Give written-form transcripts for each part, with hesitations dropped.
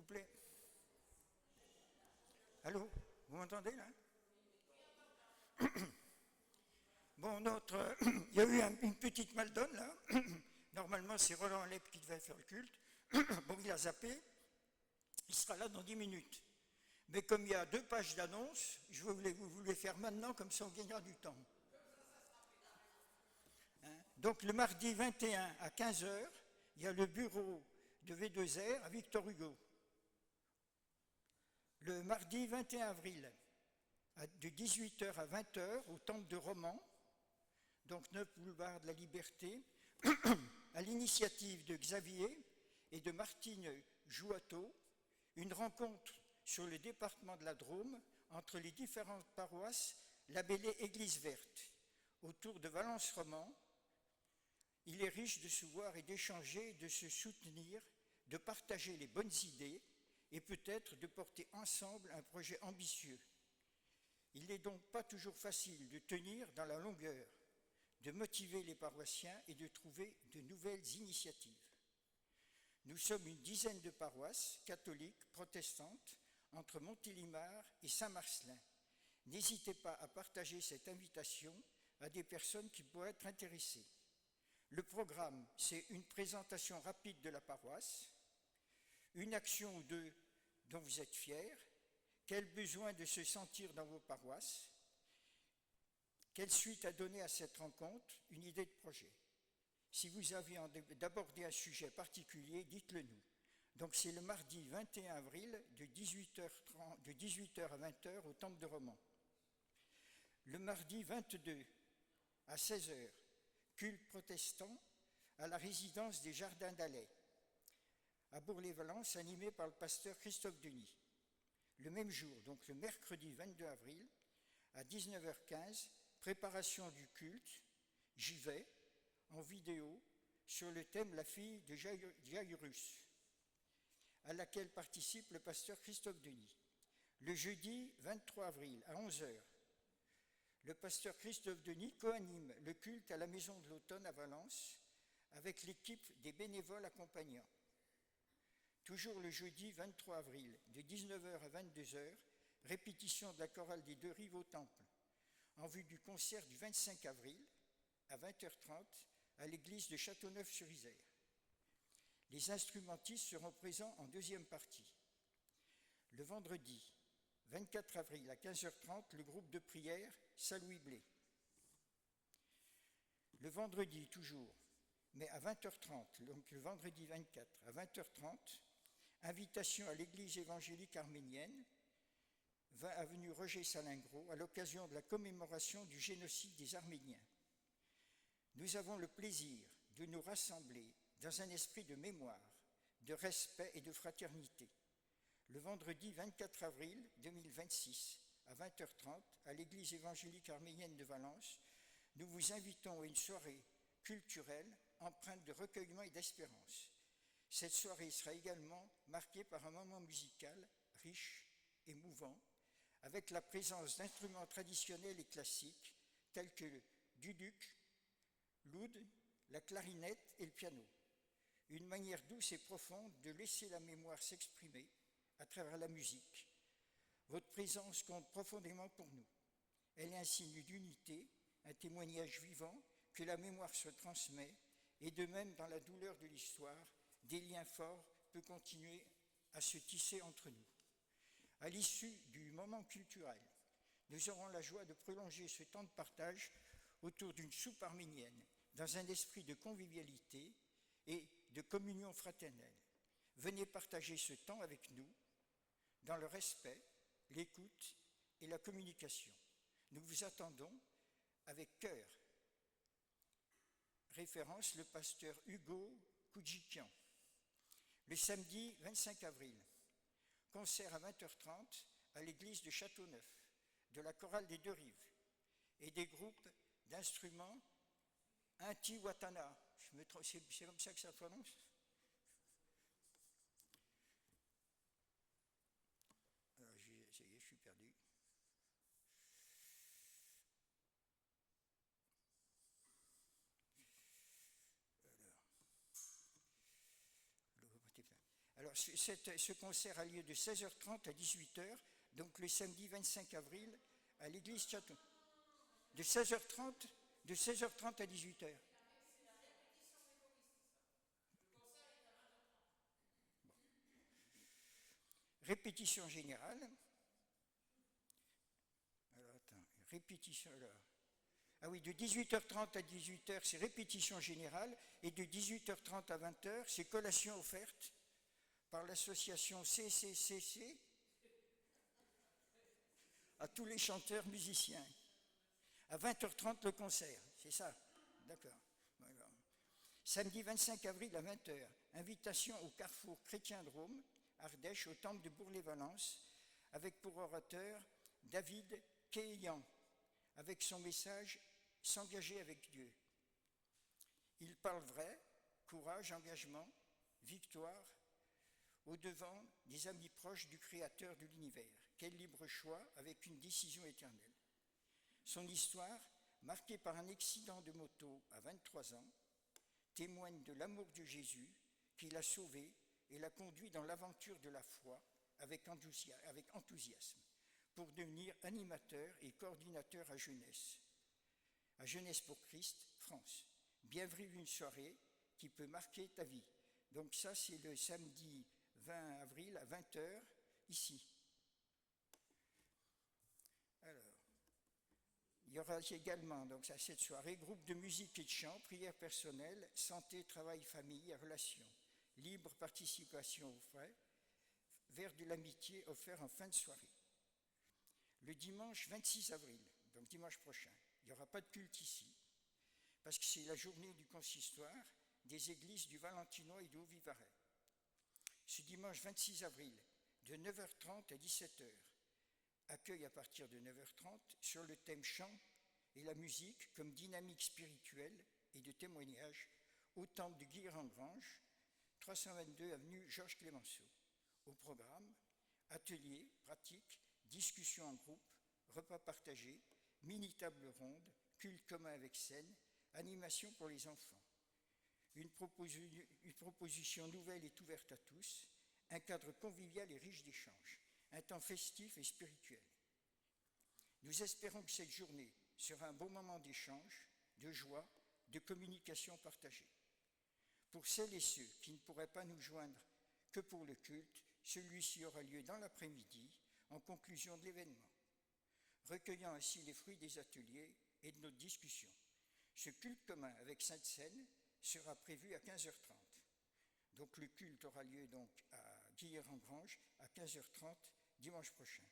vous plaît. Allô, vous m'entendez là? Bon, il y a eu une petite maldonne là. Normalement, c'est Roland Lep qui devait faire le culte. Bon, il a zappé. Il sera là dans 10 minutes. Mais comme il y a 2 pages d'annonce, je voulais vous les faire maintenant, comme ça on gagnera du temps. Hein? Donc le mardi 21 à 15 h, il y a le bureau de V2R à Victor Hugo. Le mardi 21 avril, de 18 h à 20 h, au Temple de Romans, donc 9 boulevard de la Liberté, à l'initiative de Xavier et de Martine Jouateau, une rencontre sur le département de la Drôme entre les différentes paroisses labellées Église verte. Autour de Valence-Romand, il est riche de se voir et d'échanger, de se soutenir, de partager les bonnes idées et peut-être de porter ensemble un projet ambitieux. Il n'est donc pas toujours facile de tenir dans la longueur, de motiver les paroissiens et de trouver de nouvelles initiatives. Nous sommes une dizaine de paroisses catholiques, protestantes, entre Montélimar et Saint-Marcelin. N'hésitez pas à partager cette invitation à des personnes qui pourraient être intéressées. Le programme, c'est une présentation rapide de la paroisse, une action ou deux dont vous êtes fiers, quel besoin de se sentir dans vos paroisses, quelle suite à donner à cette rencontre, une idée de projet. Si vous avez d'aborder un sujet particulier, dites-le nous. Donc c'est le mardi 21 avril de 18 h à 20 h au Temple de Romans. Le mardi 22 à 16 h, culte protestant à la résidence des Jardins d'Alais, à Bourg-les-Valences, animé par le pasteur Christophe Denis. Le même jour, donc le mercredi 22 avril, à 19 h 15, préparation du culte, j'y vais, en vidéo, sur le thème La fille de Jairus, à laquelle participe le pasteur Christophe Denis. Le jeudi 23 avril, à 11 h, le pasteur Christophe Denis co-anime le culte à la Maison de l'Automne à Valence, avec l'équipe des bénévoles accompagnants. Toujours le jeudi 23 avril, de 19 h à 22 h, répétition de la chorale des Deux Rives au Temple, en vue du concert du 25 avril, à 20 h 30, à l'église de Châteauneuf-sur-Isère. Les instrumentistes seront présents en deuxième partie. Le vendredi 24 avril, à 15 h 30, le groupe de prière Saint-Louis Blé. Le vendredi, toujours, mais à 20 h 30, donc le vendredi 24, à 20 h 30, invitation à l'église évangélique arménienne, 20 avenue Roger Salingro, à l'occasion de la commémoration du génocide des Arméniens. Nous avons le plaisir de nous rassembler dans un esprit de mémoire, de respect et de fraternité. Le vendredi 24 avril 2026, à 20 h 30, à l'église évangélique arménienne de Valence, nous vous invitons à une soirée culturelle empreinte de recueillement et d'espérance. Cette soirée sera également marquée par un moment musical riche, émouvant, avec la présence d'instruments traditionnels et classiques tels que le duduk, l'oud, la clarinette et le piano. Une manière douce et profonde de laisser la mémoire s'exprimer à travers la musique. Votre présence compte profondément pour nous. Elle est un signe d'unité, un témoignage vivant que la mémoire se transmet, et de même dans la douleur de l'histoire, des liens forts peuvent continuer à se tisser entre nous. À l'issue du moment culturel, nous aurons la joie de prolonger ce temps de partage autour d'une soupe arménienne, dans un esprit de convivialité et de communion fraternelle. Venez partager ce temps avec nous, dans le respect, l'écoute et la communication. Nous vous attendons avec cœur. Référence, le pasteur Hugo Koudjikian. Le samedi 25 avril, concert à 20 h 30 à l'église de Châteauneuf, de la chorale des Deux Rives et des groupes d'instruments Inti-Watana. C'est comme ça que ça se prononce? Alors, ça y est, je suis perdu. Alors, Alors, ce concert a lieu de 16h30 à 18h, donc le samedi 25 avril, à l'église Château. De 16h30, à 18h. Répétition générale. Alors, attends, répétition. Alors. Ah oui, de 18h30 à 18h, c'est répétition générale, et de 18h30 à 20h, c'est collation offerte par l'association CCCC à tous les chanteurs musiciens. À 20h30, le concert, c'est ça? D'accord. Voilà. Samedi 25 avril à 20h, invitation au carrefour chrétien de Rome, Ardèche, au temple de Bourg-les-Valences, avec pour orateur David Keyan, avec son message « S'engager avec Dieu ». Il parle vrai, courage, engagement, victoire, au devant des amis proches du Créateur de l'univers. Quel libre choix avec une décision éternelle. Son histoire, marquée par un accident de moto à 23 ans, témoigne de l'amour de Jésus qui l'a sauvé et l'a conduit dans l'aventure de la foi avec enthousiasme pour devenir animateur et coordinateur à Jeunesse pour Christ, France. Bienvenue une soirée qui peut marquer ta vie. Donc ça, c'est le samedi 20 avril à 20h, ici. Alors, il y aura également, donc à cette soirée, groupe de musique et de chant, prière personnelle, santé, travail, famille et relations. Libre participation aux frais, verre de l'amitié offert en fin de soirée. Le dimanche 26 avril, donc dimanche prochain, il n'y aura pas de culte ici, parce que c'est la journée du consistoire des églises du Valentinois et du Haut-Vivarais. Ce dimanche 26 avril, de 9h30 à 17h, accueil à partir de 9h30 sur le thème chant et la musique comme dynamique spirituelle et de témoignage au temple de Guilherand-Grange, 322 avenue Georges Clemenceau. Au programme, ateliers, pratiques, discussions en groupe, repas partagés, mini-table ronde, culte commun avec scène, animation pour les enfants. Une proposition nouvelle est ouverte à tous, un cadre convivial et riche d'échanges, un temps festif et spirituel. Nous espérons que cette journée sera un bon moment d'échange, de joie, de communication partagée. Pour celles et ceux qui ne pourraient pas nous joindre que pour le culte, celui-ci aura lieu dans l'après-midi, en conclusion de l'événement, recueillant ainsi les fruits des ateliers et de notre discussion. Ce culte commun avec Sainte-Seine sera prévu à 15h30. Donc le culte aura lieu donc à Guilherand-Grange à 15h30 dimanche prochain.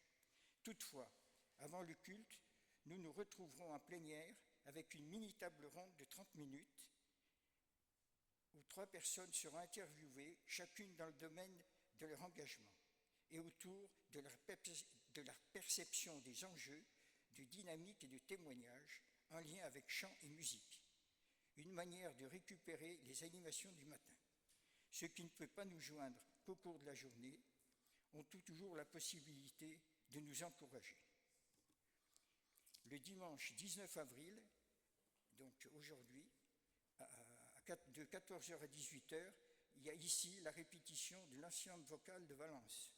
Toutefois, avant le culte, nous nous retrouverons en plénière avec une mini-table ronde de 30 minutes où 3 personnes seront interviewées, chacune dans le domaine de leur engagement et autour de leur perception des enjeux, de dynamique et de témoignage en lien avec chant et musique. Une manière de récupérer les animations du matin. Ceux qui ne peuvent pas nous joindre qu'au cours de la journée ont toujours la possibilité de nous encourager. Le dimanche 19 avril, donc aujourd'hui, de 14h à 18h, il y a ici la répétition de l'ensemble vocal de Valence.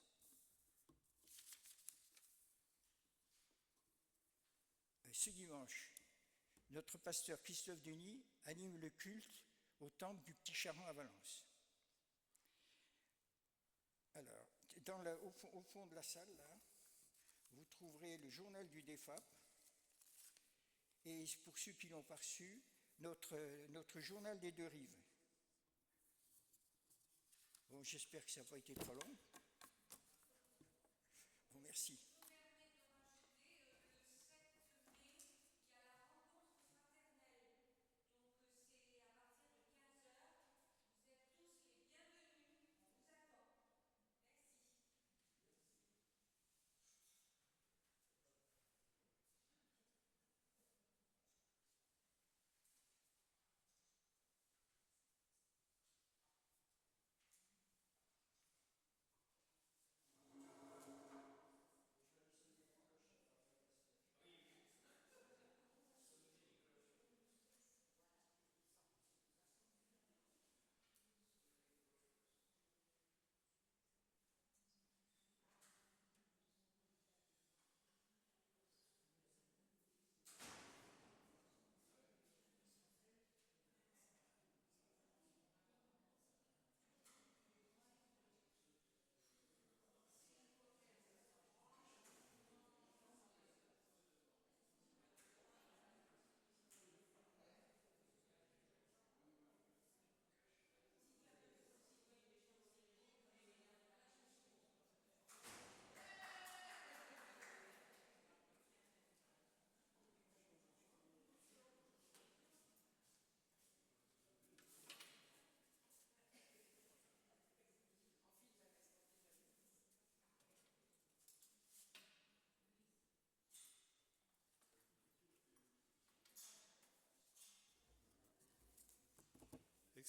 Ce dimanche, notre pasteur Christophe Denis anime le culte au temple du Petit Charan à Valence. Alors, au fond de la salle, là, vous trouverez le journal du DEFAP et pour ceux qui l'ont pas reçu, notre journal des deux rives. Bon, j'espère que ça n'a pas été trop long. Bon, merci.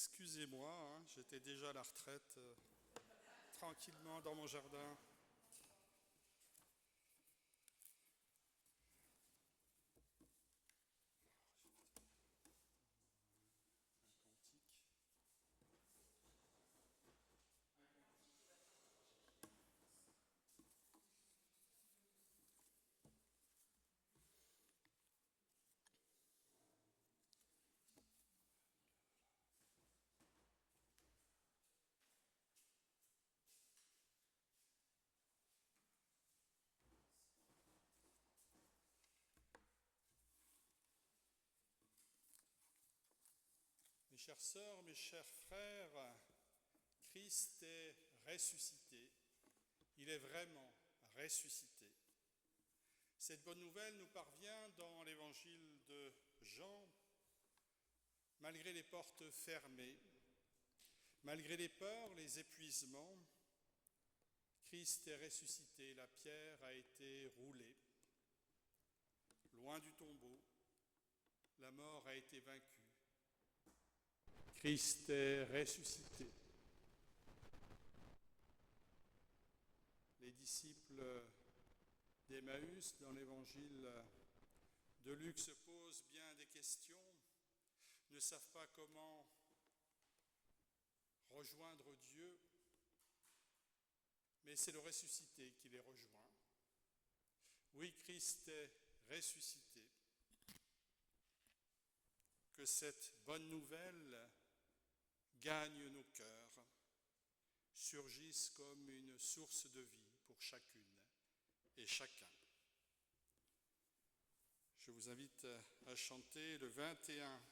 Excusez-moi, hein, j'étais déjà à la retraite, tranquillement dans mon jardin. Mes chères sœurs, mes chers frères, Christ est ressuscité. Il est vraiment ressuscité. Cette bonne nouvelle nous parvient dans l'évangile de Jean, malgré les portes fermées, malgré les peurs, les épuisements. Christ est ressuscité, la pierre a été roulée. Loin du tombeau, la mort a été vaincue. Christ est ressuscité. Les disciples d'Emmaüs, dans l'évangile de Luc, se posent bien des questions, ne savent pas comment rejoindre Dieu, mais c'est le ressuscité qui les rejoint. Oui, Christ est ressuscité. Que cette bonne nouvelle gagne nos cœurs, surgisse comme une source de vie pour chacune et chacun. Je vous invite à chanter le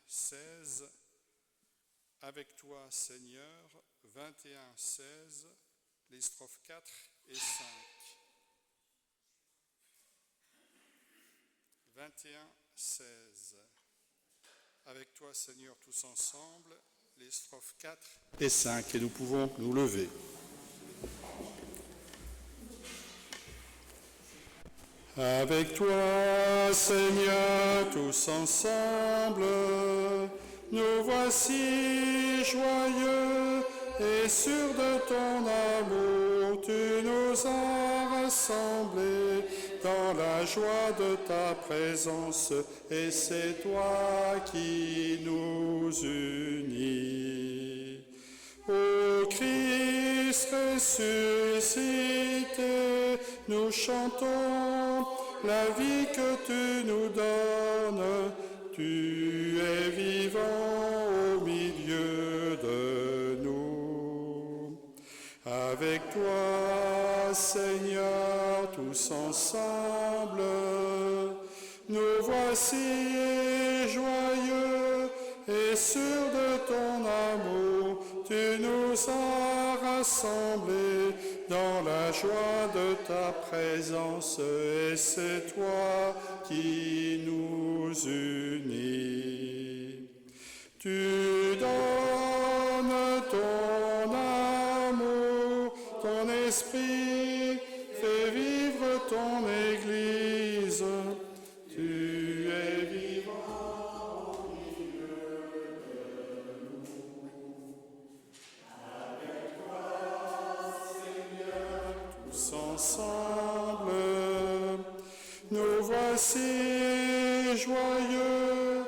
21-16, Avec toi Seigneur, 21-16, les strophes 4 et 5. 21-16. Avec toi Seigneur tous ensemble, les strophes 4 et 5, et nous pouvons nous lever. Avec toi, Seigneur, tous ensemble, nous voici joyeux et sûrs de ton amour. Tu nous as rassemblés dans la joie de ta présence, et c'est toi qui nous unis. Ô Christ ressuscité, nous chantons la vie que tu nous donnes. Tu es vivant au milieu de nous. Avec toi, Seigneur, tous ensemble, nous voici joyeux et sûrs de ton amour. Tu nous as rassemblés dans la joie de ta présence, et c'est toi qui nous unis. Tu donnes ton amour, ton esprit fait vivre ton Église. Tu es vivant au milieu de nous. Avec toi, Seigneur, tous ensemble, nous voici joyeux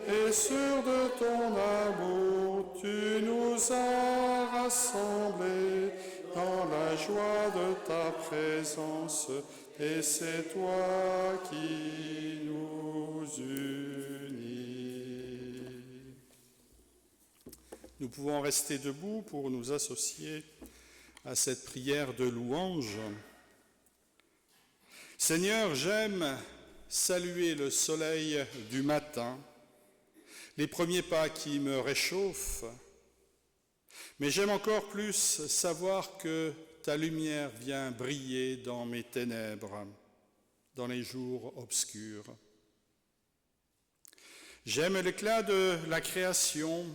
et sûrs de ton amour. Tu nous as rassemblés dans la joie de ta présence, et c'est toi qui nous unis. Nous pouvons rester debout pour nous associer à cette prière de louange. Seigneur, j'aime saluer le soleil du matin, les premiers pas qui me réchauffent, mais j'aime encore plus savoir que ta lumière vient briller dans mes ténèbres, dans les jours obscurs. J'aime l'éclat de la création,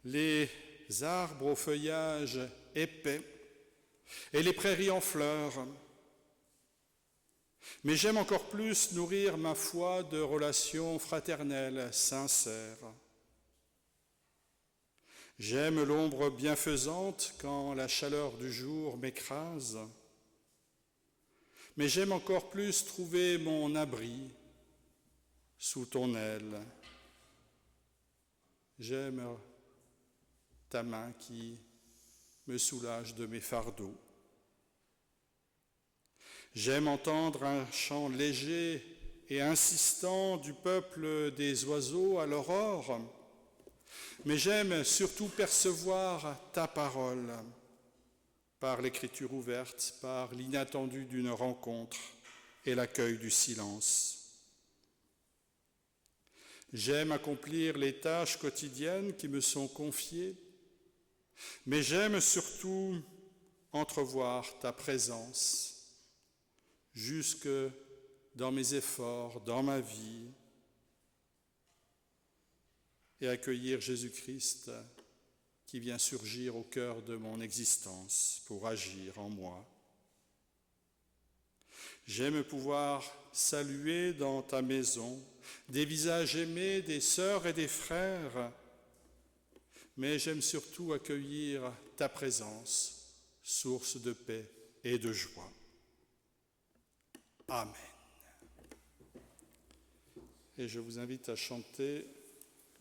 les arbres au feuillage épais et les prairies en fleurs. Mais j'aime encore plus nourrir ma foi de relations fraternelles sincères. J'aime l'ombre bienfaisante quand la chaleur du jour m'écrase. Mais j'aime encore plus trouver mon abri sous ton aile. J'aime ta main qui me soulage de mes fardeaux. J'aime entendre un chant léger et insistant du peuple des oiseaux à l'aurore, mais j'aime surtout percevoir ta parole par l'écriture ouverte, par l'inattendu d'une rencontre et l'accueil du silence. J'aime accomplir les tâches quotidiennes qui me sont confiées, mais j'aime surtout entrevoir ta présence jusque dans mes efforts, dans ma vie, et accueillir Jésus-Christ qui vient surgir au cœur de mon existence pour agir en moi. J'aime pouvoir saluer dans ta maison des visages aimés des sœurs et des frères, mais j'aime surtout accueillir ta présence, source de paix et de joie. Amen. Et je vous invite à chanter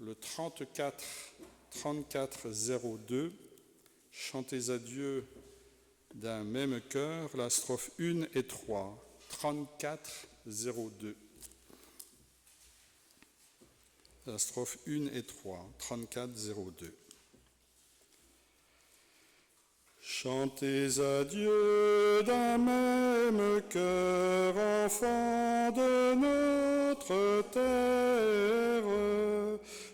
le 34-02, chantez à Dieu d'un même cœur, la strophe 1 et 3, 34-02. La strophe 1 et 3, 34-02. Chantez à Dieu d'un même cœur, enfants de notre terre.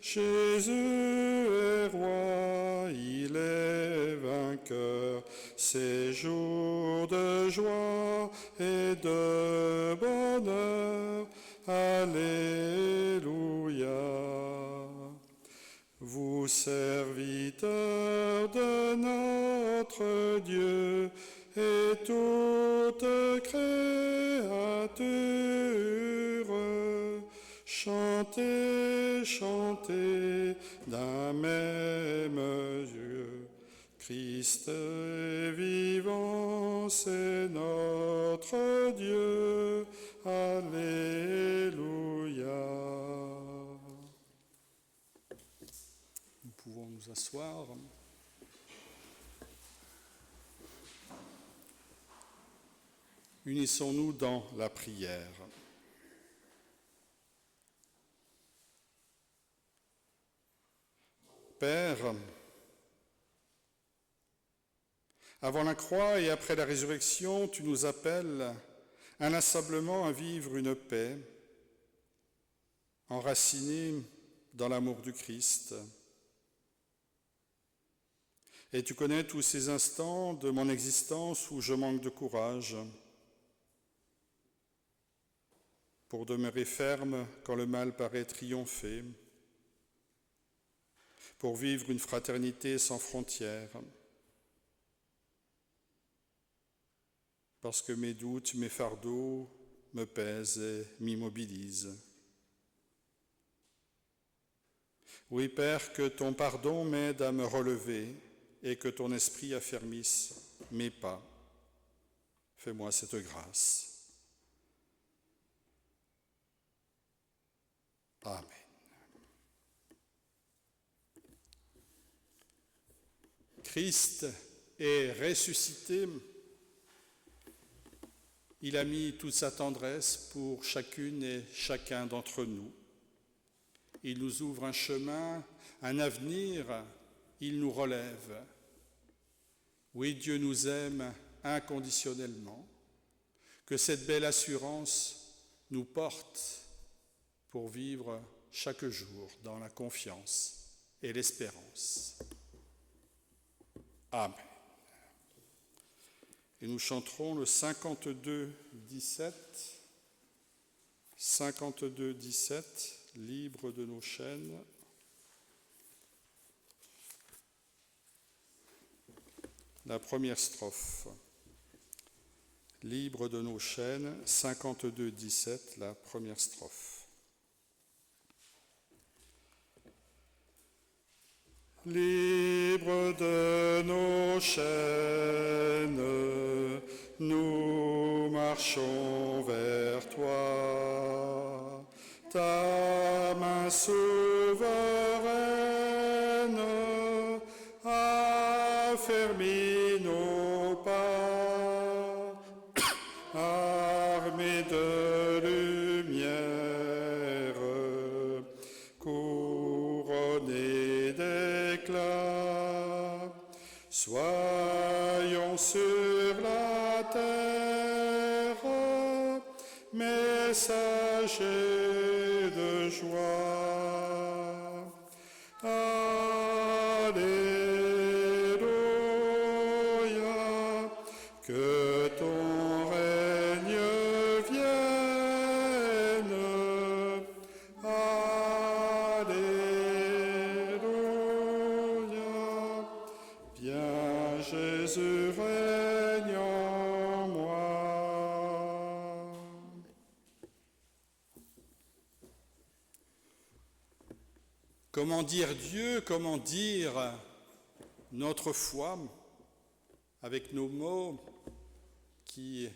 Jésus est roi, il est vainqueur. C'est jour de joie et de bonheur. Alléluia. Vous serviteurs de notre Dieu et toute créature, chantez, chantez d'un même Dieu. Christ est vivant, c'est notre Dieu. Alléluia. Nous pouvons nous asseoir. Unissons-nous dans la prière. Père, avant la croix et après la résurrection, tu nous appelles inlassablement à vivre une paix enracinée dans l'amour du Christ. Et tu connais tous ces instants de mon existence où je manque de courage pour demeurer ferme quand le mal paraît triompher, pour vivre une fraternité sans frontières, parce que mes doutes, mes fardeaux me pèsent et m'immobilisent. Oui, Père, que ton pardon m'aide à me relever et que ton esprit affermisse mes pas. Fais-moi cette grâce. Amen. Christ est ressuscité. Il a mis toute sa tendresse pour chacune et chacun d'entre nous. Il nous ouvre un chemin, un avenir, il nous relève. Oui, Dieu nous aime inconditionnellement. Que cette belle assurance nous porte pour vivre chaque jour dans la confiance et l'espérance. Amen. Et nous chanterons le 52-17, 52-17, libre de nos chaînes. La première strophe. Libre de nos chaînes, 52-17, la première strophe. Libre de nos chaînes, nous marchons vers toi. Ta main souveraine affermit nos pas, armés de lumière, couronnés d'éclat. Soyons sur la terre, messagers de joie. Alléluia, que ton règne vienne. Alléluia, viens Jésus règne en moi. Comment dire Dieu, comment dire notre foi avec nos mots qui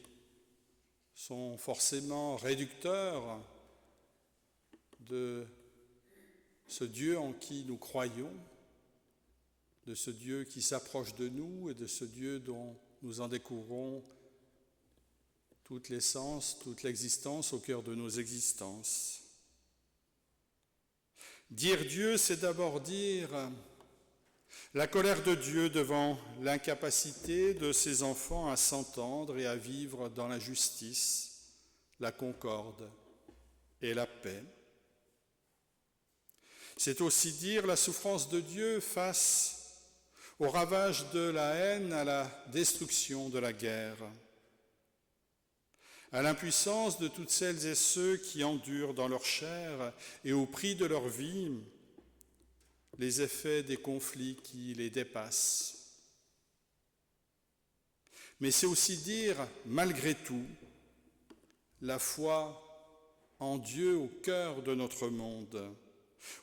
sont forcément réducteurs de ce Dieu en qui nous croyons, de ce Dieu qui s'approche de nous et de ce Dieu dont nous en découvrons toute l'essence, toute l'existence au cœur de nos existences. Dire Dieu, c'est d'abord dire la colère de Dieu devant l'incapacité de ses enfants à s'entendre et à vivre dans la justice, la concorde et la paix. C'est aussi dire la souffrance de Dieu face au ravage de la haine, à la destruction de la guerre, à l'impuissance de toutes celles et ceux qui endurent dans leur chair et au prix de leur vie les effets des conflits qui les dépassent. Mais c'est aussi dire, malgré tout, la foi en Dieu au cœur de notre monde,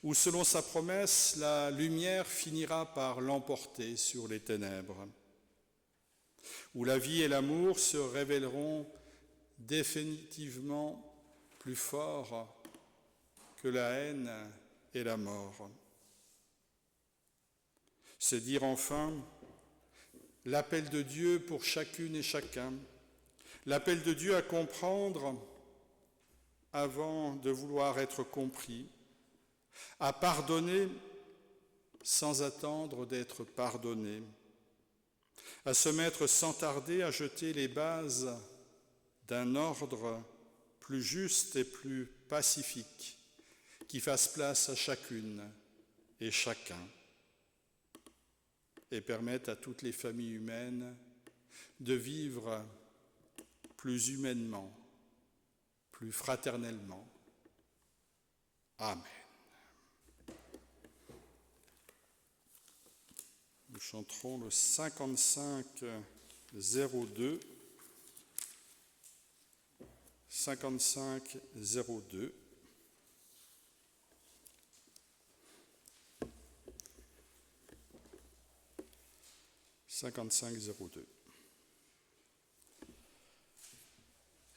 où, selon sa promesse, la lumière finira par l'emporter sur les ténèbres, où la vie et l'amour se révéleront définitivement plus forts que la haine et la mort. C'est dire enfin l'appel de Dieu pour chacune et chacun, l'appel de Dieu à comprendre avant de vouloir être compris, à pardonner sans attendre d'être pardonné, à se mettre sans tarder à jeter les bases d'un ordre plus juste et plus pacifique qui fasse place à chacune et chacun et permette à toutes les familles humaines de vivre plus humainement, plus fraternellement. Amen. Nous chanterons le 55-02. 55-02.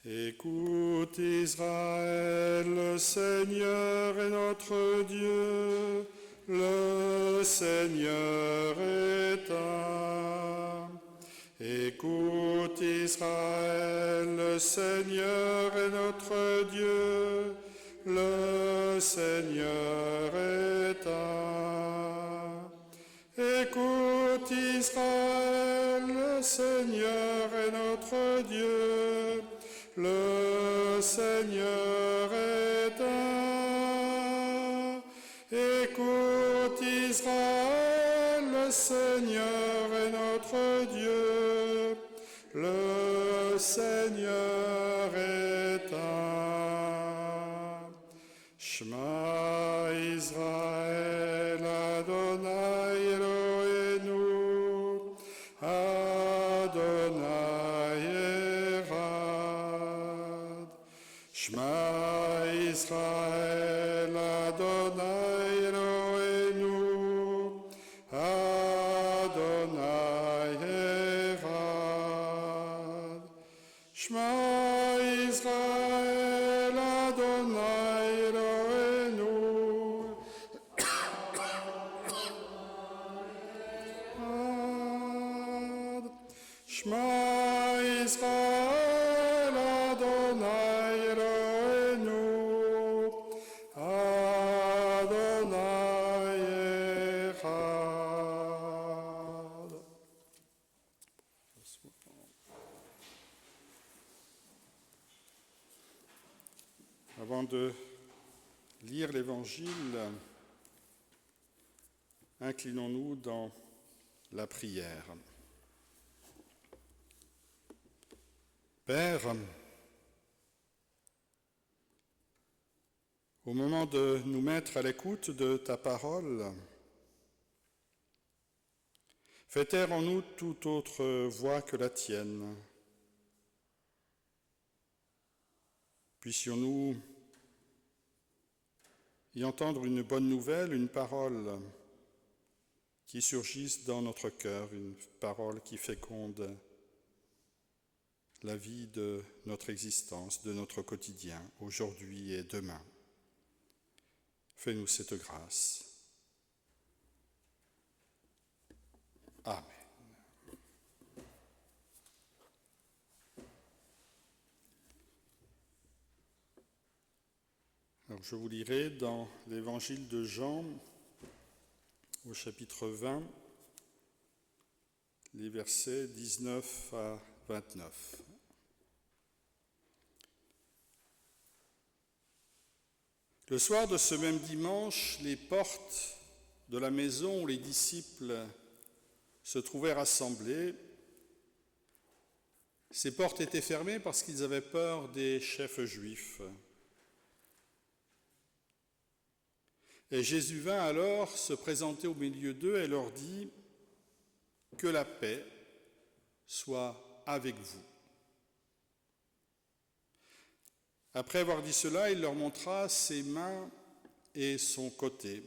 Écoute Israël, le Seigneur est notre Dieu, le Seigneur est un. Écoute Israël, le Seigneur est notre Dieu, le Seigneur est un. Écoute Israël, le Seigneur est notre Dieu, le Seigneur est un. Écoute Israël, le Seigneur est notre Dieu, le Seigneur est un. Shema Israël, Adonai Eloheinu, Adonai Echad. Shema Israël, Adonai Eloheinu, Adonai Echad. Shema Yisrael Adonai Eloheinu. Echad. Shema Yisrael Adonai Eloheinu. Adonai Echad. Avant de lire l'Évangile, inclinons-nous dans la prière. Père, au moment de nous mettre à l'écoute de ta parole, fais taire en nous toute autre voix que la tienne. Puissions-nous y entendre une bonne nouvelle, une parole qui surgisse dans notre cœur, une parole qui féconde la vie de notre existence, de notre quotidien, aujourd'hui et demain. Fais-nous cette grâce. Amen. Alors, je vous lirai dans l'Évangile de Jean, au chapitre 20, les versets 19 à 29. Le soir de ce même dimanche, les portes de la maison où les disciples se trouvaient rassemblés, ces portes étaient fermées parce qu'ils avaient peur des chefs juifs. Et Jésus vint alors se présenter au milieu d'eux et leur dit « Que la paix soit avec vous ». Après avoir dit cela, il leur montra ses mains et son côté.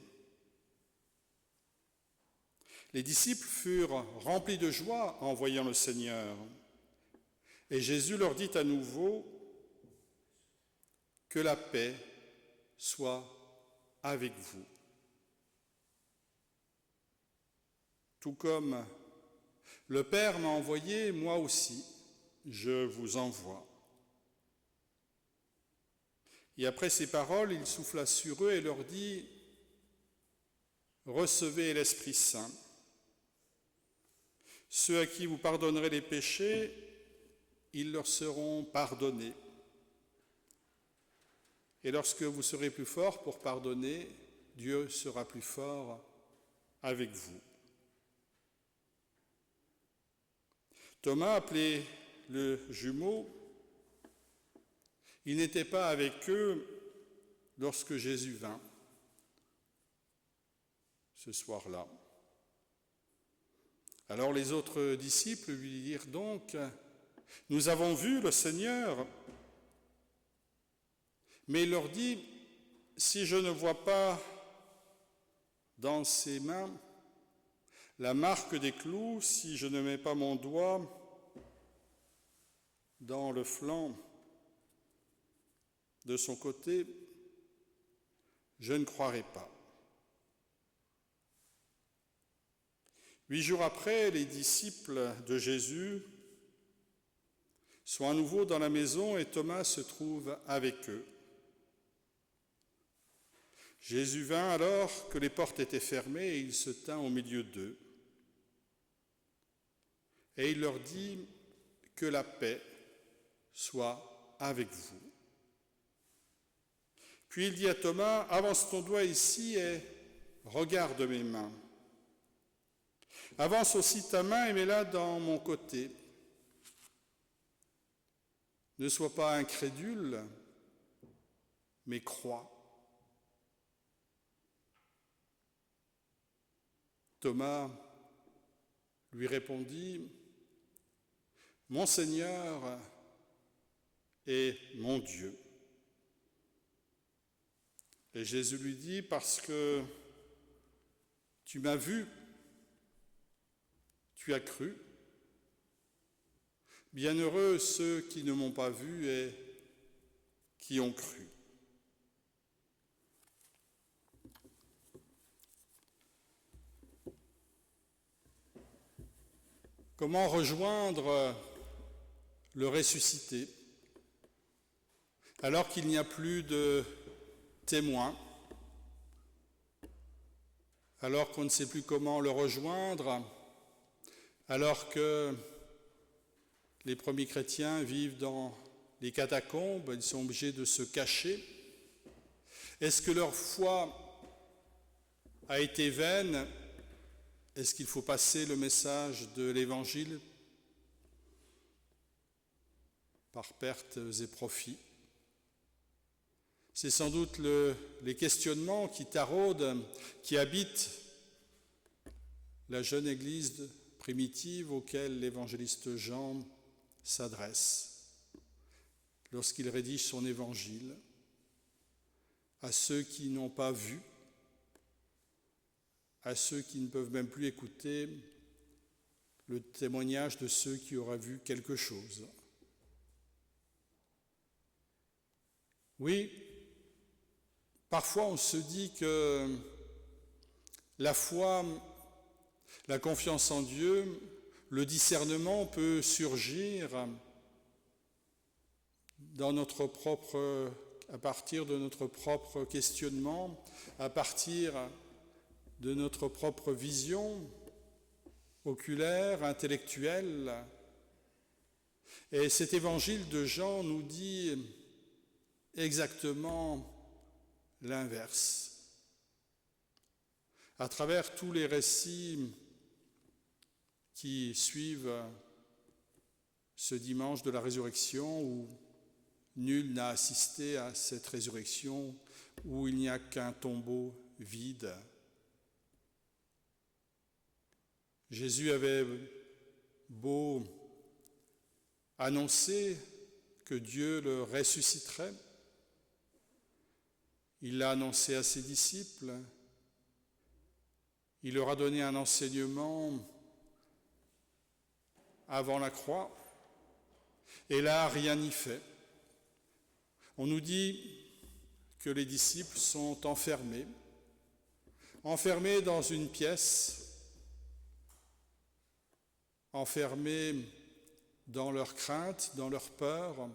Les disciples furent remplis de joie en voyant le Seigneur. Et Jésus leur dit à nouveau « Que la paix soit avec vous. Tout comme le Père m'a envoyé, moi aussi, je vous envoie. » Et après ces paroles, il souffla sur eux et leur dit « Recevez l'Esprit Saint. Ceux à qui vous pardonnerez les péchés, ils leur seront pardonnés. Et lorsque vous serez plus forts pour pardonner, Dieu sera plus fort avec vous. » Thomas, appelé le jumeau, il n'était pas avec eux lorsque Jésus vint ce soir-là. Alors les autres disciples lui dirent donc « Nous avons vu le Seigneur ». Mais il leur dit « Si je ne vois pas dans ses mains la marque des clous, si je ne mets pas mon doigt dans le flanc de son côté, je ne croirai pas. » 8 jours après, les disciples de Jésus sont à nouveau dans la maison et Thomas se trouve avec eux. Jésus vint alors que les portes étaient fermées et il se tint au milieu d'eux. Et il leur dit « Que la paix soit avec vous. » Puis il dit à Thomas, « Avance ton doigt ici et regarde mes mains. Avance aussi ta main et mets-la dans mon côté. Ne sois pas incrédule, mais crois. » Thomas lui répondit, « Mon Seigneur et mon Dieu. » Et Jésus lui dit, « Parce que tu m'as vu, tu as cru. Bienheureux ceux qui ne m'ont pas vu et qui ont cru. Comment rejoindre le ressuscité alors qu'il n'y a plus de témoins, alors qu'on ne sait plus comment le rejoindre, alors que les premiers chrétiens vivent dans les catacombes, ils sont obligés de se cacher. Est-ce que leur foi a été vaine? Est-ce qu'il faut passer le message de l'Évangile par pertes et profits? C'est sans doute les questionnements qui taraudent, qui habitent la jeune Église primitive auquel l'évangéliste Jean s'adresse lorsqu'il rédige son évangile à ceux qui n'ont pas vu, à ceux qui ne peuvent même plus écouter le témoignage de ceux qui auraient vu quelque chose. Oui, parfois on se dit que la foi, la confiance en Dieu, le discernement peut surgir à partir de notre propre questionnement, à partir de notre propre vision oculaire, intellectuelle. Et cet évangile de Jean nous dit exactement l'inverse. À travers tous les récits qui suivent ce dimanche de la résurrection où nul n'a assisté à cette résurrection, où il n'y a qu'un tombeau vide, Jésus avait beau annoncer que Dieu le ressusciterait, il l'a annoncé à ses disciples, il leur a donné un enseignement avant la croix, et là, rien n'y fait. On nous dit que les disciples sont enfermés dans une pièce, enfermés dans leur crainte, dans leur peur,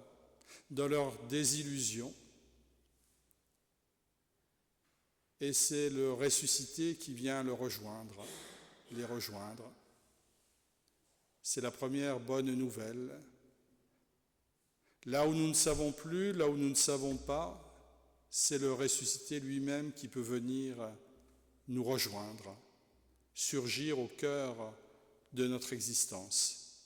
dans leur désillusion. Et c'est le ressuscité qui vient les rejoindre. C'est la première bonne nouvelle. Là où nous ne savons plus, là où nous ne savons pas, c'est le ressuscité lui-même qui peut venir nous rejoindre, surgir au cœur de notre existence.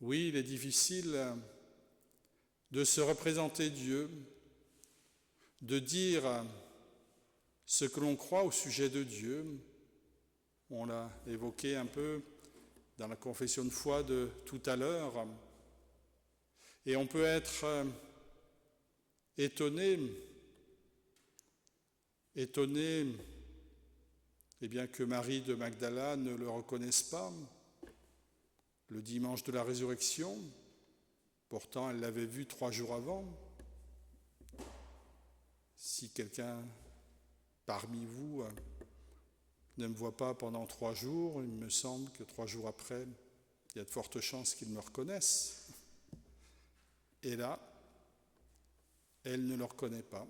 Oui, il est difficile de se représenter Dieu, de dire ce que l'on croit au sujet de Dieu. On l'a évoqué un peu dans la confession de foi de tout à l'heure. Et on peut être étonné eh bien, que Marie de Magdala ne le reconnaisse pas le dimanche de la résurrection. Pourtant, elle l'avait vu 3 jours avant. Si quelqu'un parmi vous ne me voit pas pendant 3 jours, il me semble que 3 jours après, il y a de fortes chances qu'il me reconnaisse. Et là, elle ne le reconnaît pas.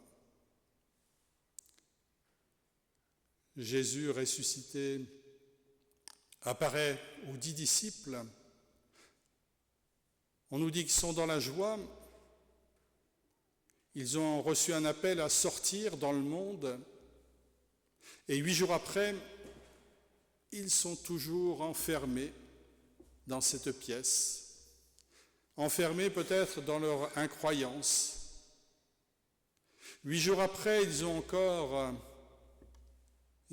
Jésus ressuscité apparaît aux 10 disciples. On nous dit qu'ils sont dans la joie. Ils ont reçu un appel à sortir dans le monde. Et 8 jours après, ils sont toujours enfermés dans cette pièce, enfermés peut-être dans leur incroyance. 8 jours après, ils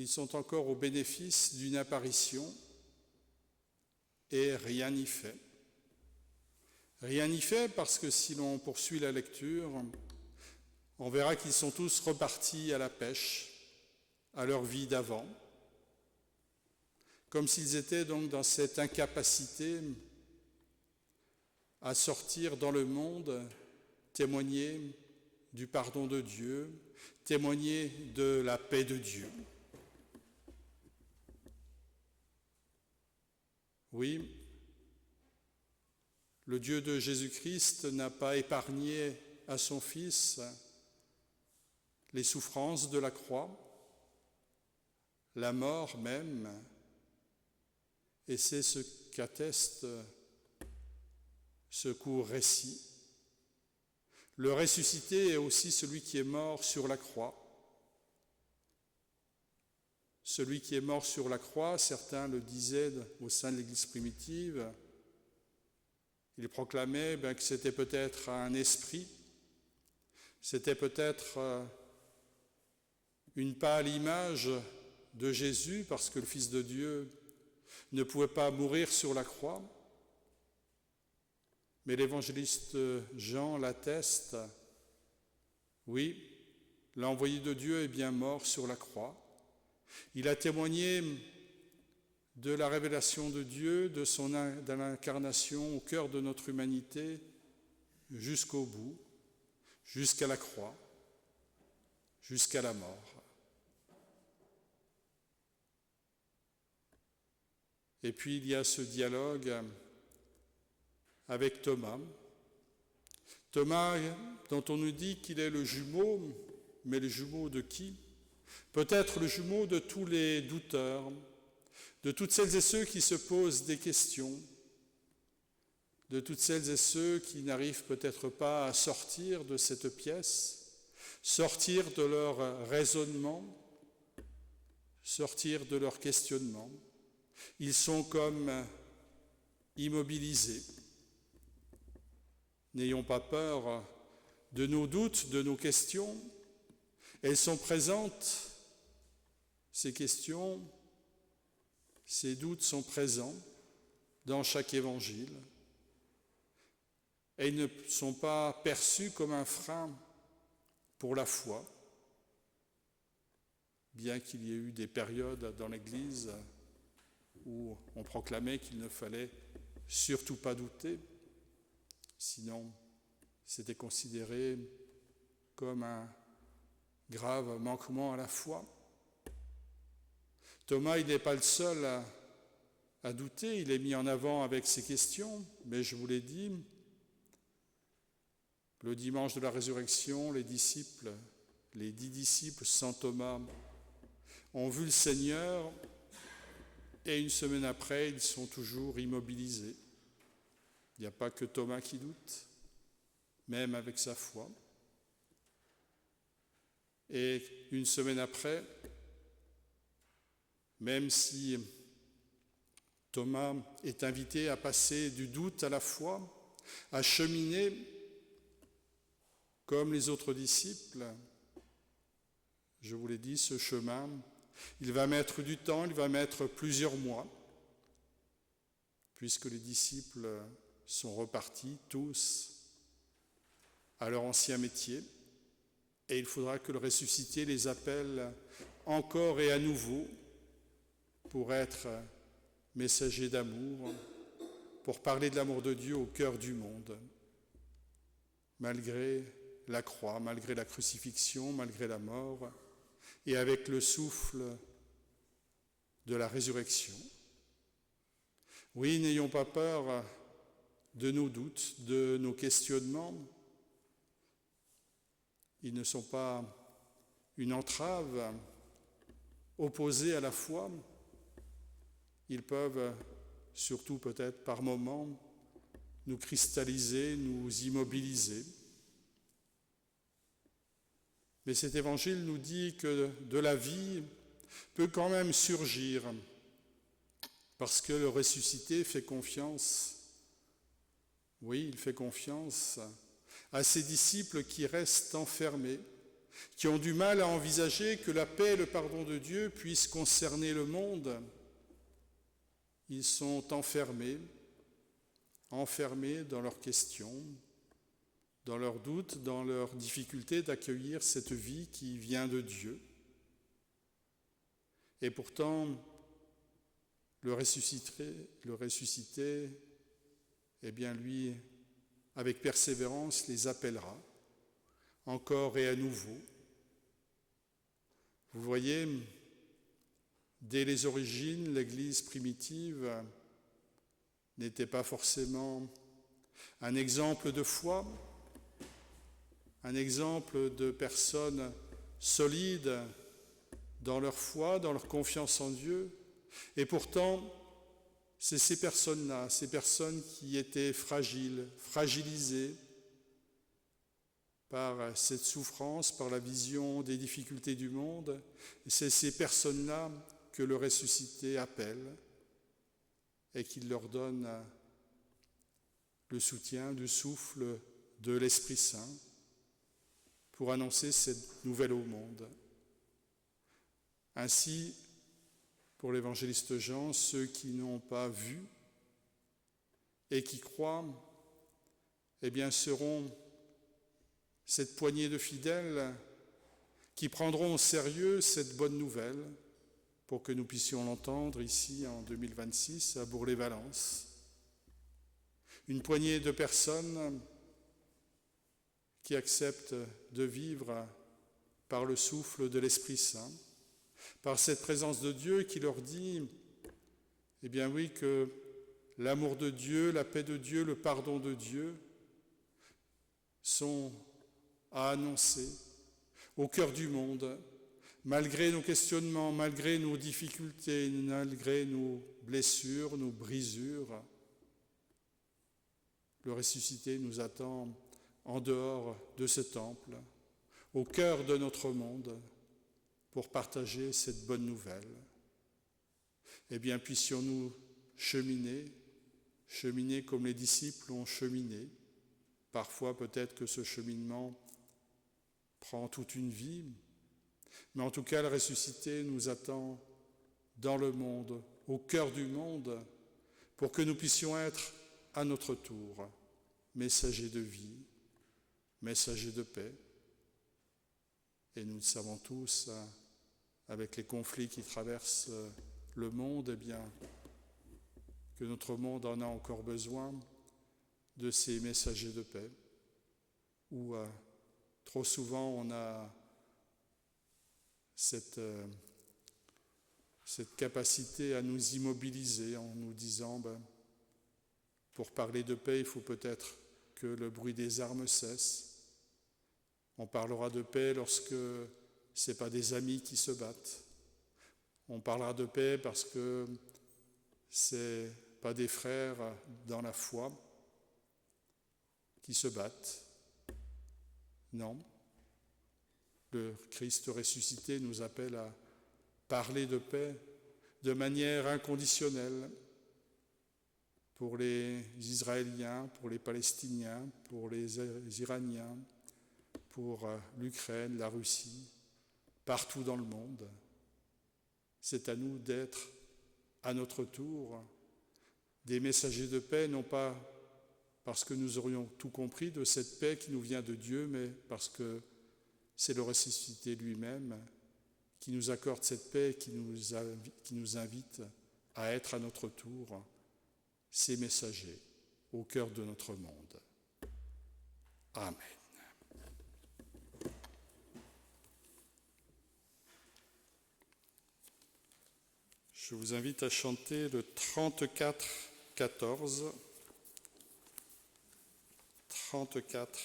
sont encore au bénéfice d'une apparition et rien n'y fait. Rien n'y fait parce que si l'on poursuit la lecture, on verra qu'ils sont tous repartis à la pêche, à leur vie d'avant. comme s'ils étaient donc dans cette incapacité à sortir dans le monde, témoigner du pardon de Dieu, témoigner de la paix de Dieu. Oui, le Dieu de Jésus-Christ n'a pas épargné à son Fils les souffrances de la croix, la mort même, et c'est ce qu'atteste ce court récit. Le ressuscité est aussi celui qui est mort sur la croix. Celui qui est mort sur la croix, certains le disaient au sein de l'Église primitive, ils proclamaient que c'était peut-être un esprit, c'était peut-être une pâle image de Jésus, parce que le Fils de Dieu ne pouvait pas mourir sur la croix. Mais l'évangéliste Jean l'atteste, oui, l'envoyé de Dieu est bien mort sur la croix. Il a témoigné de la révélation de Dieu, de l'incarnation au cœur de notre humanité, jusqu'au bout, jusqu'à la croix, jusqu'à la mort. Et puis il y a ce dialogue avec Thomas. Thomas, dont on nous dit qu'il est le jumeau, mais le jumeau de qui? Peut-être le jumeau de tous les douteurs, de toutes celles et ceux qui se posent des questions, de toutes celles et ceux qui n'arrivent peut-être pas à sortir de cette pièce, sortir de leur raisonnement, sortir de leur questionnement. Ils sont comme immobilisés. N'ayons pas peur de nos doutes, de nos questions. Elles sont présentes, ces questions, ces doutes sont présents dans chaque évangile. Et ils ne sont pas perçus comme un frein pour la foi, bien qu'il y ait eu des périodes dans l'Église où on proclamait qu'il ne fallait surtout pas douter, sinon c'était considéré comme un grave manquement à la foi. Thomas, il n'est pas le seul à douter, il est mis en avant avec ses questions, mais je vous l'ai dit, le dimanche de la résurrection, les 10 disciples sans Thomas ont vu le Seigneur et une semaine après, ils sont toujours immobilisés. Il n'y a pas que Thomas qui doute, même avec sa foi. Et une semaine après, même si Thomas est invité à passer du doute à la foi, à cheminer comme les autres disciples, je vous l'ai dit, ce chemin, il va mettre du temps, il va mettre plusieurs mois, puisque les disciples sont repartis tous à leur ancien métier, et il faudra que le ressuscité les appelle encore et à nouveau pour être messager d'amour, pour parler de l'amour de Dieu au cœur du monde, malgré la croix, malgré la crucifixion, malgré la mort, et avec le souffle de la résurrection. Oui, n'ayons pas peur de nos doutes, de nos questionnements. Ils ne sont pas une entrave opposée à la foi. Ils peuvent, surtout peut-être par moments, nous cristalliser, nous immobiliser. Mais cet évangile nous dit que de la vie peut quand même surgir, parce que le ressuscité fait confiance. Oui, il fait confiance à ses disciples qui restent enfermés, qui ont du mal à envisager que la paix et le pardon de Dieu puissent concerner le monde. Ils sont enfermés dans leurs questions, dans leurs doutes, dans leur difficulté d'accueillir cette vie qui vient de Dieu. Et pourtant, le ressuscité, eh bien lui, avec persévérance, les appellera encore et à nouveau. Vous voyez, dès les origines, l'Église primitive n'était pas forcément un exemple de foi, un exemple de personnes solides dans leur foi, dans leur confiance en Dieu. Et pourtant, c'est ces personnes-là, ces personnes qui étaient fragilisées par cette souffrance, par la vision des difficultés du monde. Et c'est ces personnes-là que le ressuscité appelle et qu'il leur donne le soutien du souffle de l'Esprit Saint pour annoncer cette nouvelle au monde. Ainsi, pour l'évangéliste Jean, ceux qui n'ont pas vu et qui croient, eh bien, seront cette poignée de fidèles qui prendront au sérieux cette bonne nouvelle pour que nous puissions l'entendre ici en 2026 à Bourg-les-Valences. Une poignée de personnes qui acceptent de vivre par le souffle de l'Esprit Saint, par cette présence de Dieu qui leur dit, eh bien oui, que l'amour de Dieu, la paix de Dieu, le pardon de Dieu sont à annoncer au cœur du monde, malgré nos questionnements, malgré nos difficultés, malgré nos blessures, nos brisures. Le ressuscité nous attend en dehors de ce temple, au cœur de notre monde, pour partager cette bonne nouvelle. Eh bien, puissions-nous cheminer comme les disciples ont cheminé. Parfois, peut-être que ce cheminement prend toute une vie, mais en tout cas, le ressuscité nous attend dans le monde, au cœur du monde, pour que nous puissions être à notre tour messagers de vie, messagers de paix. Et nous le savons tous, avec les conflits qui traversent le monde, eh bien, que notre monde en a encore besoin de ces messagers de paix, où trop souvent on a cette capacité à nous immobiliser en nous disant pour parler de paix, il faut peut-être que le bruit des armes cesse. On parlera de paix lorsque ce n'est pas des amis qui se battent. On parlera de paix parce que ce n'est pas des frères dans la foi qui se battent. Non. Le Christ ressuscité nous appelle à parler de paix de manière inconditionnelle pour les Israéliens, pour les Palestiniens, pour les Iraniens, pour l'Ukraine, la Russie, partout dans le monde. C'est à nous d'être, à notre tour, des messagers de paix, non pas parce que nous aurions tout compris de cette paix qui nous vient de Dieu, mais parce que c'est le ressuscité lui-même qui nous accorde cette paix et qui nous invite à être à notre tour ces messagers au cœur de notre monde. Amen. Je vous invite à chanter le 34-14. 34-14.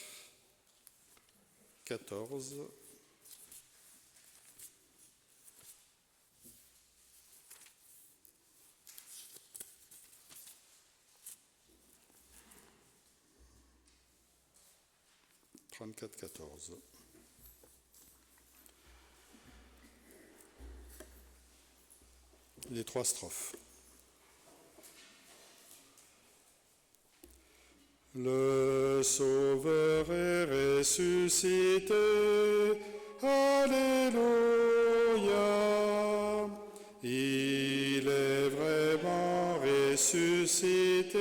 Les 3 strophes. Le Sauveur est ressuscité, Alléluia. Il est vraiment ressuscité,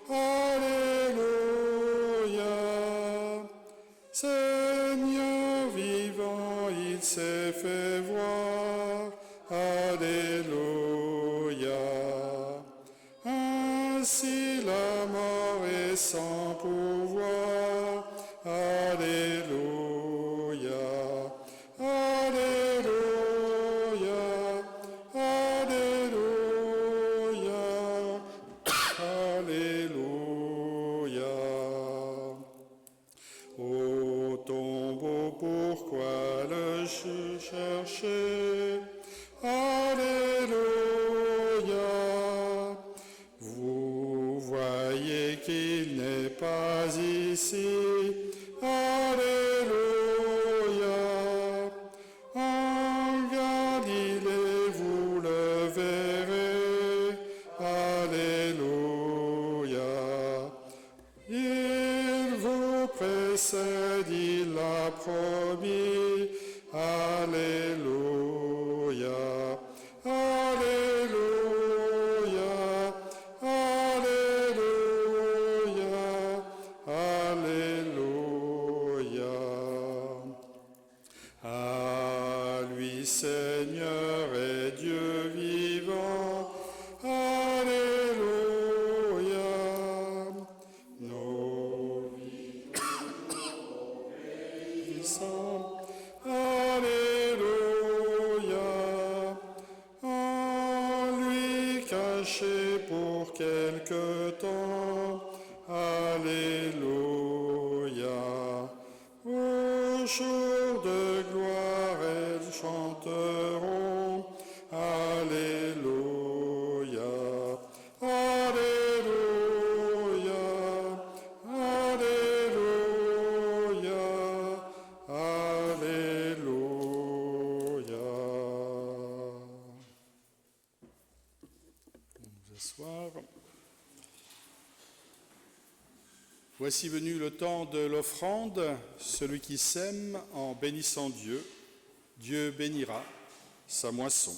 Alléluia. Seigneur vivant, il s'est fait voir, Alléluia. sans pouvoir. Alléluia, Alléluia, Alléluia, Alléluia. Ô tombeau, pourquoi le chercher? Alléluia. Vous voyez qu'il n'est pas ici. Alléluia. En Galilée, vous le verrez. Alléluia. Il vous précède, il l'a promis. Alléluia, Alléluia, Alléluia, Alléluia. À lui, Seigneur et Dieu vivant. Alléluia. Nos Alléluia, en lui caché pour quelque temps. Alléluia, au jour de gloire elles chanteront. Alléluia, Alléluia, Alléluia, Alléluia. Nous asseoir. Voici venu le temps de l'offrande. Celui qui sème en bénissant Dieu, Dieu bénira sa moisson.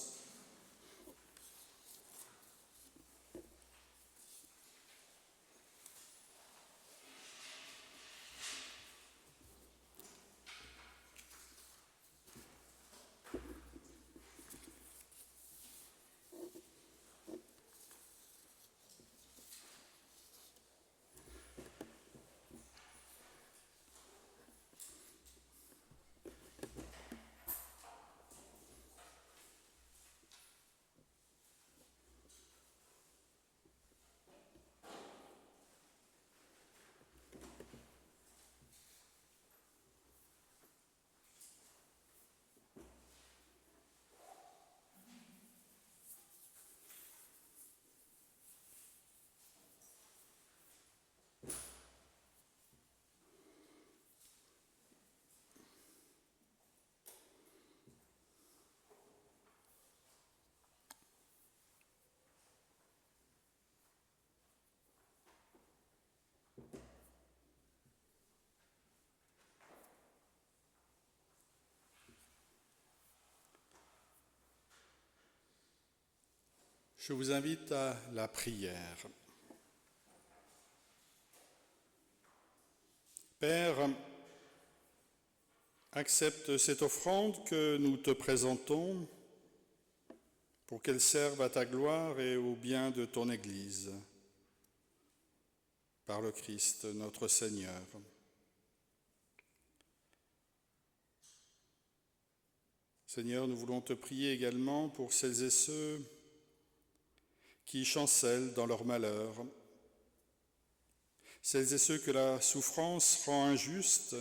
Je vous invite à la prière. Père, accepte cette offrande que nous te présentons pour qu'elle serve à ta gloire et au bien de ton Église. Par le Christ, notre Seigneur. Seigneur, nous voulons te prier également pour celles et ceux qui chancellent dans leur malheur, celles et ceux que la souffrance rend injustes,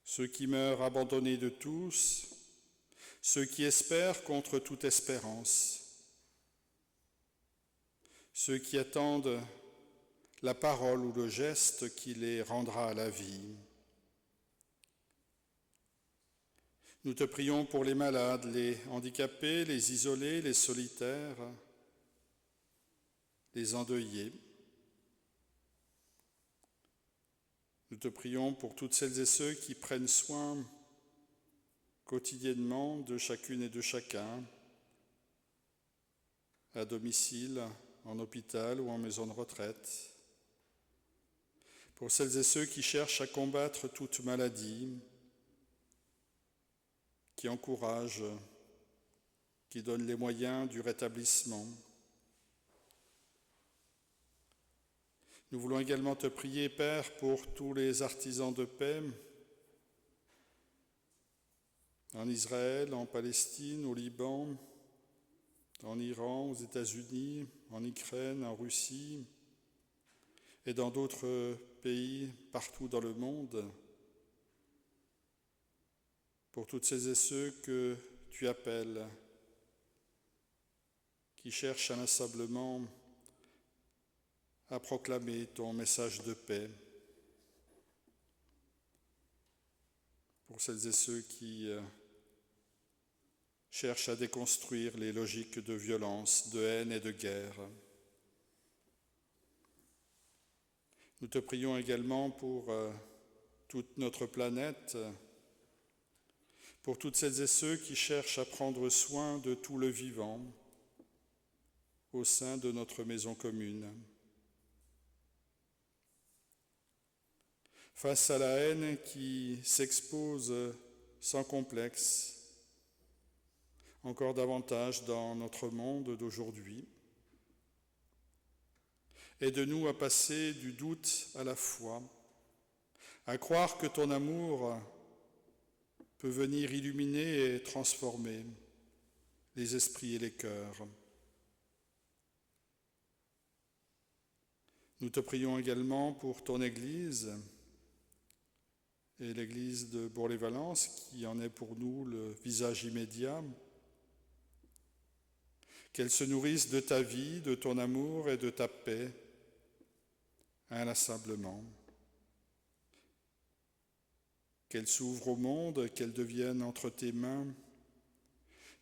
ceux qui meurent abandonnés de tous, ceux qui espèrent contre toute espérance, ceux qui attendent la parole ou le geste qui les rendra à la vie. Nous te prions pour les malades, les handicapés, les isolés, les solitaires, les endeuillés. Nous te prions pour toutes celles et ceux qui prennent soin quotidiennement de chacune et de chacun, à domicile, en hôpital ou en maison de retraite. Pour celles et ceux qui cherchent à combattre toute maladie, qui encouragent, qui donnent les moyens du rétablissement. Nous voulons également te prier, Père, pour tous les artisans de paix en Israël, en Palestine, au Liban, en Iran, aux États-Unis, en Ukraine, en Russie et dans d'autres pays partout dans le monde, pour toutes ces et ceux que tu appelles, qui cherchent inlassablement à proclamer ton message de paix, pour celles et ceux qui cherchent à déconstruire les logiques de violence, de haine et de guerre. Nous te prions également pour toute notre planète, pour toutes celles et ceux qui cherchent à prendre soin de tout le vivant au sein de notre maison commune. Face à la haine qui s'expose sans complexe, encore davantage dans notre monde d'aujourd'hui, aide-nous à passer du doute à la foi, à croire que ton amour peut venir illuminer et transformer les esprits et les cœurs. Nous te prions également pour ton Église et l'Église de Bourg-les-Valences, qui en est pour nous le visage immédiat. Qu'elle se nourrisse de ta vie, de ton amour et de ta paix, inlassablement. Qu'elle s'ouvre au monde, qu'elle devienne entre tes mains,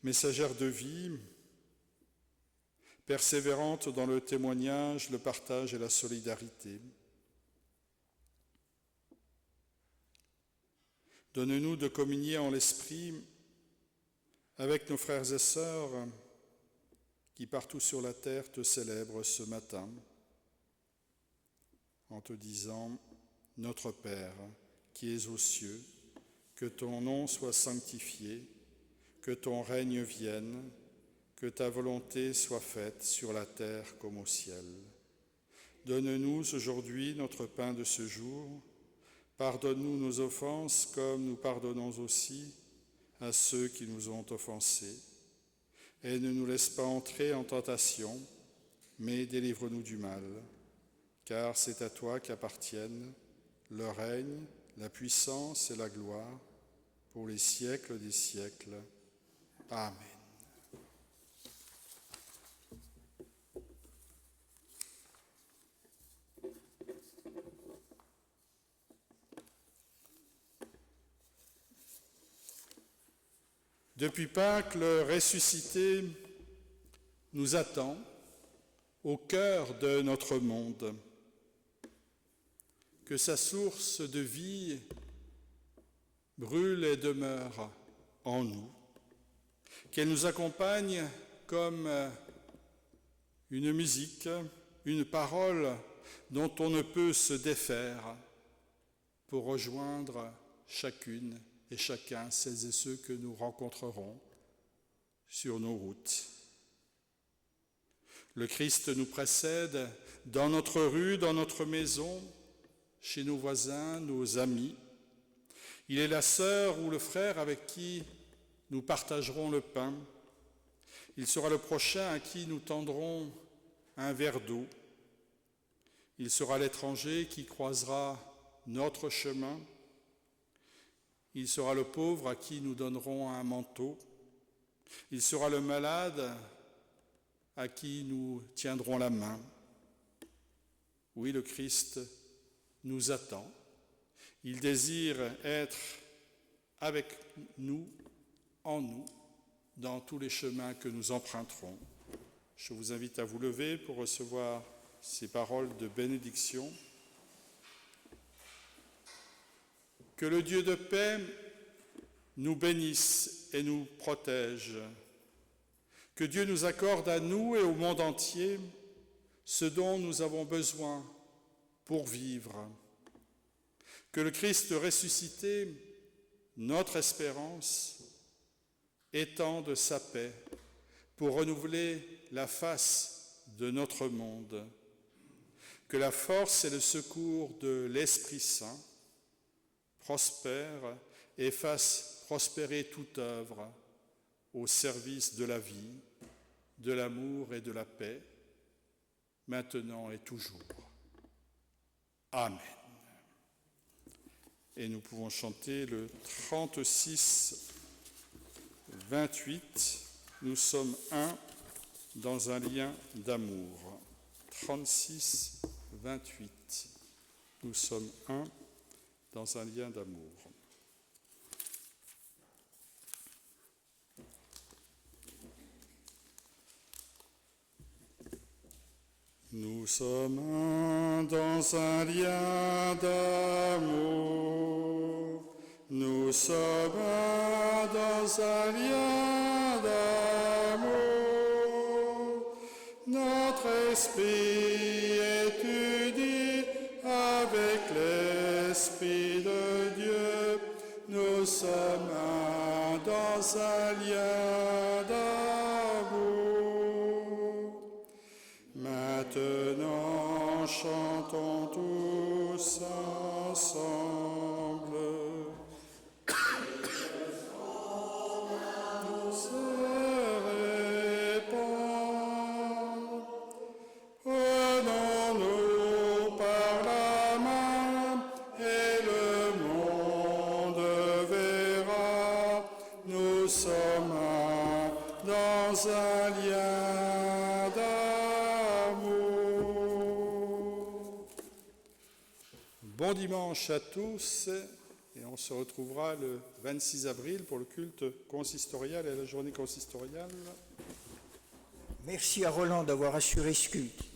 messagère de vie, persévérante dans le témoignage, le partage et la solidarité. Donne-nous de communier en l'esprit avec nos frères et sœurs qui partout sur la terre te célèbrent ce matin, en te disant « Notre Père, qui es aux cieux, que ton nom soit sanctifié, que ton règne vienne, que ta volonté soit faite sur la terre comme au ciel. Donne-nous aujourd'hui notre pain de ce jour. Pardonne-nous nos offenses comme nous pardonnons aussi à ceux qui nous ont offensés. Et ne nous laisse pas entrer en tentation, mais délivre-nous du mal. Car c'est à toi qu'appartiennent le règne, la puissance et la gloire pour les siècles des siècles. Amen. Depuis Pâques, le ressuscité nous attend au cœur de notre monde. Que sa source de vie brûle et demeure en nous. Qu'elle nous accompagne comme une musique, une parole dont on ne peut se défaire pour rejoindre chacune et chacun, celles et ceux que nous rencontrerons sur nos routes. Le Christ nous précède dans notre rue, dans notre maison, chez nos voisins, nos amis. Il est la sœur ou le frère avec qui nous partagerons le pain. Il sera le prochain à qui nous tendrons un verre d'eau. Il sera l'étranger qui croisera notre chemin. Il sera le pauvre à qui nous donnerons un manteau. Il sera le malade à qui nous tiendrons la main. Oui, le Christ nous attend. Il désire être avec nous, en nous, dans tous les chemins que nous emprunterons. Je vous invite à vous lever pour recevoir ces paroles de bénédiction. Que le Dieu de paix nous bénisse et nous protège. Que Dieu nous accorde à nous et au monde entier ce dont nous avons besoin pour vivre. Que le Christ ressuscité, notre espérance, étende sa paix pour renouveler la face de notre monde. que la force et le secours de l'Esprit Saint prospèrent et fassent prospérer toute œuvre au service de la vie, de l'amour et de la paix, maintenant et toujours. Amen. Et nous pouvons chanter le 36-28. Nous sommes un dans un lien d'amour. 36-28. Nous sommes un dans un lien d'amour. Nous sommes un dans un lien d'amour. Nous sommes un dans un lien d'amour. Notre esprit est uni avec l'Esprit de Dieu. Nous sommes un dans un lien d'amour. Maintenant, chantons tous ensemble. Nous se répand. Prenons-nous par la main et le monde verra. Nous sommes un dans un lien d'amour. Bon dimanche à tous et on se retrouvera le 26 avril pour le culte consistorial et la journée consistoriale. Merci à Roland d'avoir assuré ce culte.